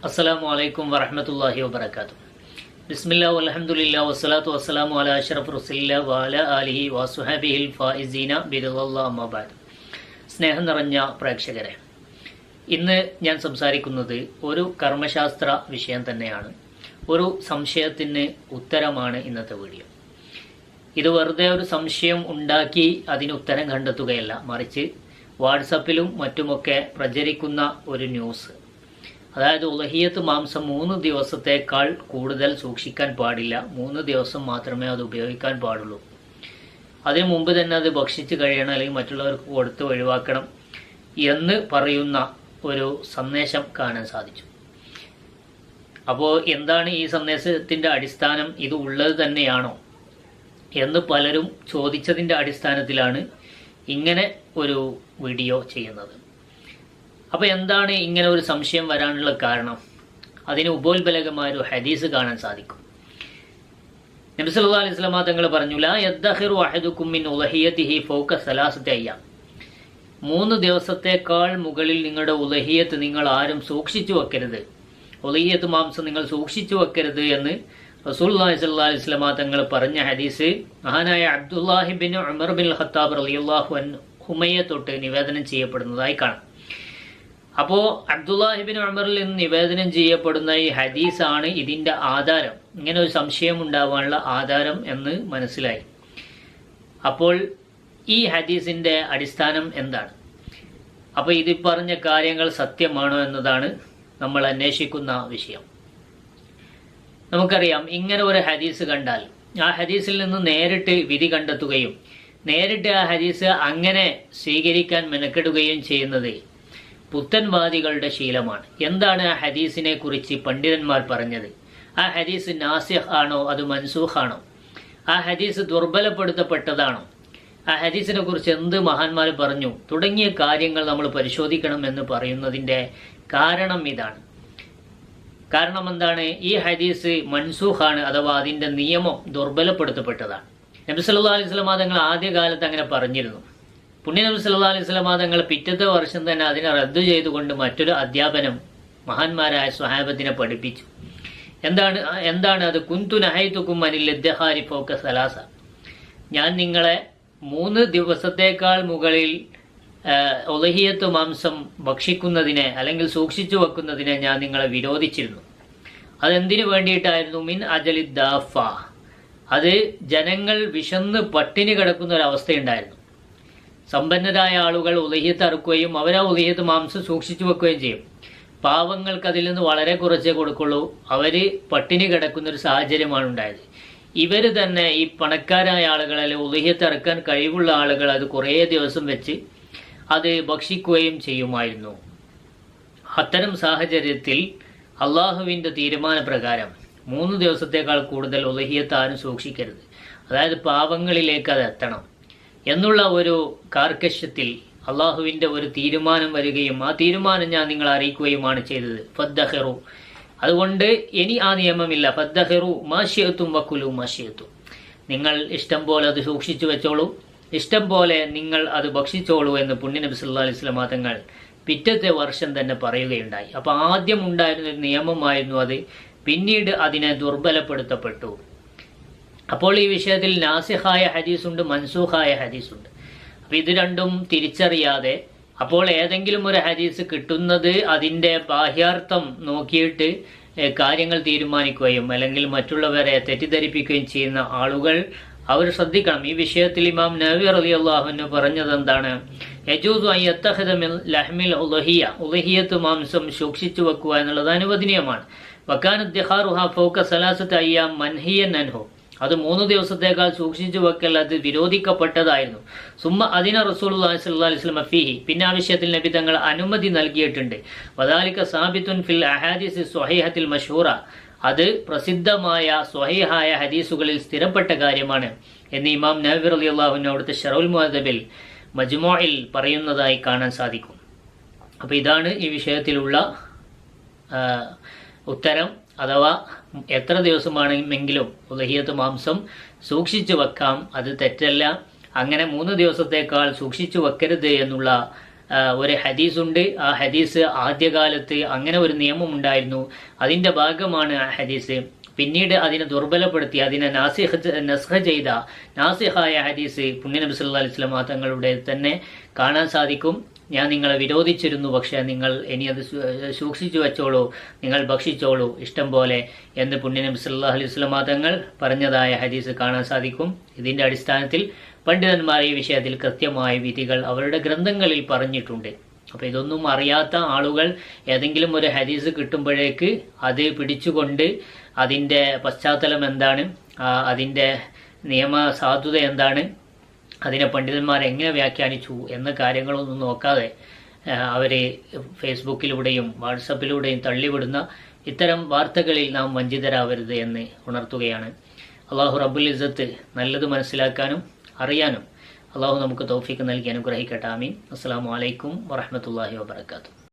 അസ്സലാമു അലൈക്കും വറഹ്മത്തുള്ളാഹി വബറകാതുഹു. ബിസ്മില്ലാഹി വൽഹംദുലില്ലാഹി വസ്സലാത്തു വസ്സലാമു അലാ അഷ്റഫി റസൂലില്ലാഹി വഅലാ ആലിഹി വസ്വഹബിഹിൽ ഫായിസീന ബിറളില്ലാഹി അമ്മാ ബഅദ്. സ്നേഹം നിറഞ്ഞ പ്രേക്ഷകരെ, ഇന്ന് ഞാൻ സംസാരിക്കുന്നത് ഒരു കർമ്മശാസ്ത്ര വിഷയം തന്നെയാണ്. ഒരു സംശയത്തിന് ഉത്തരമാണ് ഇന്നത്തെ വീഡിയോ. ഇത് വെറുതെ ഒരു സംശയം ഉണ്ടാക്കി അതിന് ഉത്തരം കണ്ടെത്തുകയല്ല, മറിച്ച് വാട്സപ്പിലും മറ്റുമൊക്കെ പ്രചരിക്കുന്ന ഒരു ന്യൂസ്. അതായത് ഉലഹിയത്ത് മാംസം 3 ദിവസത്തേക്കാൾ കൂടുതൽ സൂക്ഷിക്കാൻ പാടില്ല, 3 ദിവസം മാത്രമേ അത് ഉപയോഗിക്കാൻ പാടുള്ളൂ. അതിനു മുമ്പ് തന്നെ അത് ഭക്ഷിച്ച് കഴിയണം, അല്ലെങ്കിൽ മറ്റുള്ളവർക്ക് കൊടുത്ത് ഒഴിവാക്കണം എന്ന് പറയുന്ന ഒരു സന്ദേശം കാണാൻ സാധിച്ചു. അപ്പോൾ എന്താണ് ഈ സന്ദേശത്തിൻ്റെ അടിസ്ഥാനം? ഇത് ഉള്ളത് തന്നെയാണോ എന്ന് പലരും ചോദിച്ചതിൻ്റെ അടിസ്ഥാനത്തിലാണ് ഇങ്ങനെ ഒരു വീഡിയോ ചെയ്യുന്നത്. അപ്പോൾ എന്താണ് ഇങ്ങനെ ഒരു സംശയം വരാനുള്ള കാരണം? അതിന് ഉപോത്ബലകമായ ഒരു ഹദീസ് കാണാൻ സാധിക്കും. നബി സല്ലല്ലാഹു അലൈഹി വസല്ലം തങ്ങൾ പറഞ്ഞു, ലാ യദ്ഖിറു അഹദുകും മിൻ ഉലഹിയതിഹി ഫൗക സലാസതി അയ്യാം. 3 ദിവസത്തേക്കാൾ മുകളിൽ നിങ്ങളുടെ ഉലഹിയത്ത് നിങ്ങൾ ആരും സൂക്ഷിച്ചു വെക്കരുത്, ഉലഹിയത്ത് മാംസം നിങ്ങൾ സൂക്ഷിച്ചു വെക്കരുത് എന്ന് റസൂലുള്ളാഹി സ്വല്ലല്ലാഹു അലൈഹി വസല്ലം തങ്ങൾ പറഞ്ഞ ഹദീസ് മഹാനായ Abdullahi bin Umar bin Khattab റളിയല്ലാഹു അൻഹുമയെ തൊട്ട് നിവേദനം ചെയ്യപ്പെടുന്നതായി കാണാം. അപ്പോൾ അബ്ദുല്ലാഹിബിൻ ഉമറിൽ നിന്ന് നിവേദനം ചെയ്യപ്പെടുന്ന ഈ ഹദീസാണ് ഇതിൻ്റെ ആധാരം, ഇങ്ങനെ ഒരു സംശയം ഉണ്ടാവാനുള്ള ആധാരം എന്ന് മനസ്സിലായി. അപ്പോൾ ഈ ഹദീസിൻ്റെ അടിസ്ഥാനം എന്താണ്? അപ്പോൾ ഇത് പറഞ്ഞ കാര്യങ്ങൾ സത്യമാണോ എന്നതാണ് നമ്മൾ അന്വേഷിക്കുന്ന വിഷയം. നമുക്കറിയാം, ഇങ്ങനെ ഒരു ഹദീസ് കണ്ടാൽ ആ ഹദീസിൽ നിന്ന് നേരിട്ട് വിധി കണ്ടെത്തുകയും നേരിട്ട് ആ ഹദീസ് അങ്ങനെ സ്വീകരിക്കാൻ മെനക്കെടുകയും ചെയ്യുന്നത് പുത്തൻവാദികളുടെ ശീലമാണ്. എന്താണ് ആ ഹദീസിനെ കുറിച്ച് പണ്ഡിതന്മാർ പറഞ്ഞത്? ആ ഹദീസ് നാസിഖ് ആണോ അത് മൻസൂഖ് ആണോ? ആ ഹദീസ് ദുർബലപ്പെടുത്തപ്പെട്ടതാണോ? ആ ഹദീസിനെ കുറിച്ച് എന്ത് മഹാന്മാർ പറഞ്ഞു തുടങ്ങിയ കാര്യങ്ങൾ നമ്മൾ പരിശോധിക്കണം എന്ന് പറയുന്നതിൻ്റെ കാരണം ഇതാണ്. കാരണം എന്താണ്? ഈ ഹദീസ് മൻസൂഖ് ആണ്, അഥവാ അതിൻ്റെ നിയമം ദുർബലപ്പെടുത്തപ്പെട്ടതാണ്. നബി സല്ലല്ലാഹു അലൈഹി വസല്ലം തങ്ങൾ ആദ്യകാലത്ത് അങ്ങനെ പറഞ്ഞിരുന്നു. പുണ്യനബി സല്ലല്ലാഹു അലൈഹി വസല്ലം തങ്ങൾ പിറ്റത്തെ വർഷം തന്നെ അതിനെ റദ്ദു ചെയ്തുകൊണ്ട് മറ്റൊരു അധ്യാപനം മഹാന്മാരായ സ്വഹാബത്തിനെ പഠിപ്പിച്ചു. എന്താണ് അത്? കുന്തു നഹൈതുകും അനിൽ ഇദ്ഖാരി ഫൗക സലാസ. ഞാൻ നിങ്ങളെ 3 ദിവസത്തേക്കാൾ മുകളിൽ ഉലഹിയത്ത് മാംസം ഭക്ഷിക്കുന്നതിനെ അല്ലെങ്കിൽ സൂക്ഷിച്ചു വെക്കുന്നതിനെ ഞാൻ നിങ്ങളെ വിരോധിച്ചിരുന്നു. അതെന്തിനു വേണ്ടിയിട്ടായിരുന്നു? മിൻ അജലി ദാഫ. അത് ജനങ്ങൾ വിശന്ന് പട്ടിണി കിടക്കുന്ന ഒരവസ്ഥയുണ്ടായിരുന്നു. സമ്പന്നരായ ആളുകൾ ഉലഹിയത്ത് അറുക്കുകയും അവർ ആ ഉലഹിയത്ത് മാംസം സൂക്ഷിച്ചു വെക്കുകയും ചെയ്യും. പാവങ്ങൾക്ക് അതിൽ നിന്ന് വളരെ കുറച്ചേ കൊടുക്കുള്ളൂ. അവർ പട്ടിണി കിടക്കുന്ന ഒരു സാഹചര്യമാണ് ഉണ്ടായത്. ഇവർ തന്നെ, ഈ പണക്കാരായ ആളുകൾ അല്ലെങ്കിൽ ഉലഹിയത്ത് അറുക്കാൻ കഴിവുള്ള ആളുകൾ, അത് കുറേ ദിവസം വെച്ച് അത് ഭക്ഷിക്കുകയും ചെയ്യുമായിരുന്നു. അത്തരം സാഹചര്യത്തിൽ അള്ളാഹുവിൻ്റെ തീരുമാനപ്രകാരം 3 ദിവസത്തേക്കാൾ കൂടുതൽ ഉലഹിയത്ത് ആരും സൂക്ഷിക്കരുത്, അതായത് പാവങ്ങളിലേക്ക് അത് എത്തണം എന്നുള്ള ഒരു കാർക്കശ്യത്തിൽ അള്ളാഹുവിൻ്റെ ഒരു തീരുമാനം വരികയും ആ തീരുമാനം ഞാൻ നിങ്ങളെ അറിയിക്കുകയുമാണ് ചെയ്തത്. ഫദ്ദഖിറു, അതുകൊണ്ട് ഇനി ആ നിയമമില്ല. ഫദ്ദഖിറു മാശിയത്തും വക്കുലു മാശിയത്തും, നിങ്ങൾ ഇഷ്ടം പോലെ അത് സൂക്ഷിച്ചു വെച്ചോളൂ, ഇഷ്ടം പോലെ നിങ്ങൾ അത് ഭക്ഷിച്ചോളൂ എന്ന് പുണ്യനബി സല്ലല്ലാഹു അലൈഹി വസല്ലം തങ്ങൾ പിറ്റത്തെ വർഷം തന്നെ പറയുകയുണ്ടായി. അപ്പോൾ ആദ്യം ഉണ്ടായിരുന്ന ഒരു നിയമമായിരുന്നു അത്, പിന്നീട് അതിനെ ദുർബലപ്പെടുത്തപ്പെട്ടു. അപ്പോൾ ഈ വിഷയത്തിൽ നാസിഖായ ഹദീസുണ്ട്, മൻസൂഖായ ഹദീസുണ്ട്. അപ്പോൾ ഇത് രണ്ടും തിരിച്ചറിയാതെ അപ്പോൾ ഏതെങ്കിലും ഒരു ഹദീസ് കിട്ടുന്നത് അതിൻ്റെ ബാഹ്യാർത്ഥം നോക്കിയിട്ട് കാര്യങ്ങൾ തീരുമാനിക്കുകയും അല്ലെങ്കിൽ മറ്റുള്ളവരെ തെറ്റിദ്ധരിപ്പിക്കുകയും ചെയ്യുന്ന ആളുകൾ അവർ ശ്രദ്ധിക്കണം. ഈ വിഷയത്തിൽ ഇമാം നവവി റളിയല്ലാഹു അൻഹു പറഞ്ഞത് എന്താണ്? യജൂസു അൻ യത്തഖിദ മിൻ ലഹ്മിൽ ഉലഹിയ, ഉലഹിയത്ത് മാംസം സൂക്ഷിച്ചു വെക്കുക എന്നുള്ളത് അനുവദനീയമാണ്. വകാന ഇദ്ഖാറുഹാ ഫൗക സലാസതി അയ്യാം മൻഹിയൻ അൻഹു, അത് 3 ദിവസത്തേക്കാൾ സൂക്ഷിച്ചു വെക്കൽ അത് വിരോധിക്കപ്പെട്ടതായിരുന്നു. സുമ്മ അതിന റസൂലുള്ളാഹി സ്വല്ലല്ലാഹു അലൈഹി വസല്ലം ഫീഹി, പിന്നെ ആ വിഷയത്തിൽ നബി തങ്ങൾ അനുമതി നൽകിയിട്ടുണ്ട്. വദാലിക സാബിത്തുൻ ഫിൽ അഹാദീസ് സ്വഹീഹത്തിൽ മഷ്ഹൂറ, അത് പ്രസിദ്ധമായ സ്വഹീഹായ ഹദീസുകളിൽ സ്ഥിരപ്പെട്ട കാര്യമാണ് എന്ന് ഇമാം നവവി റളിയല്ലാഹു അൻഹു അവിടുത്തെ ശറഉൽ മുഹദ്ദബിൽ മജ്മുഇൽ പറയുന്നതായി കാണാൻ സാധിക്കും. അപ്പോൾ ഇതാണ് ഈ വിഷയത്തിലുള്ള ഉത്തരം. അഥവാ എത്ര ദിവസമാണെങ്കിലും ഉലഹിയത്ത് മാംസം സൂക്ഷിച്ചു വെക്കാം, അത് തെറ്റല്ല. അങ്ങനെ 3 ദിവസത്തേക്കാൾ സൂക്ഷിച്ചു വെക്കരുത് എന്നുള്ള ഒരു ഹദീസുണ്ട്. ആ ഹദീസ് ആദ്യകാലത്ത് അങ്ങനെ ഒരു നിയമം ഉണ്ടായിരുന്നു, അതിൻ്റെ ഭാഗമാണ് ആ ഹദീസ്. പിന്നീട് അതിനെ ദുർബലപ്പെടുത്തി അതിനെ നസ്ഖ ചെയ്ത നാസിഹായ ഹദീസ് പുണ്യനബി സല്ലല്ലാഹു അലൈഹി വസല്ലം തങ്ങളുടെ തന്നെ കാണാൻ സാധിക്കും. ഞാൻ നിങ്ങളെ വിരോധിച്ചിരുന്നു, പക്ഷേ നിങ്ങൾ ഇനി അത് സൂക്ഷിച്ചു വെച്ചോളൂ, നിങ്ങൾ ഭക്ഷിച്ചോളൂ ഇഷ്ടം പോലെ എന്ന് പുണ്യനബി സല്ലല്ലാഹു അലൈഹി വസല്ലം തങ്ങൾ പറഞ്ഞതായ ഹദീസ് കാണാൻ സാധിക്കും. ഇതിൻ്റെ അടിസ്ഥാനത്തിൽ പണ്ഡിതന്മാർ ഈ വിഷയത്തിൽ കൃത്യമായ വിധികൾ അവരുടെ ഗ്രന്ഥങ്ങളിൽ പറഞ്ഞിട്ടുണ്ട്. അപ്പോൾ ഇതൊന്നും അറിയാത്ത ആളുകൾ ഏതെങ്കിലും ഒരു ഹദീസ് കിട്ടുമ്പോഴേക്ക് അത് പിടിച്ചുകൊണ്ട് അതിൻ്റെ പശ്ചാത്തലം എന്താണ്, അതിൻ്റെ നിയമ സാധുത എന്താണ്, അതിനെ പണ്ഡിതന്മാർ എങ്ങനെ വ്യാഖ്യാനിച്ചു എന്ന കാര്യങ്ങളൊന്നും നോക്കാതെ അവർ ഫേസ്ബുക്കിലൂടെയും വാട്സപ്പിലൂടെയും തള്ളിവിടുന്ന ഇത്തരം വാർത്തകളിൽ നാം വഞ്ചിതരാവരുത് എന്ന് ഉണർത്തുകയാണ്. അള്ളാഹു റബ്ബുൽ ഇസ്സത്ത് നല്ലത് മനസ്സിലാക്കാനും അറിയാനും അള്ളാഹു നമുക്ക് തൗഫീഖ് നൽകി അനുഗ്രഹിക്കട്ടെ. ആമീൻ. അസ്സലാമു അലൈക്കും വറഹ്മത്തുള്ളാഹി വബറകാതുഹു.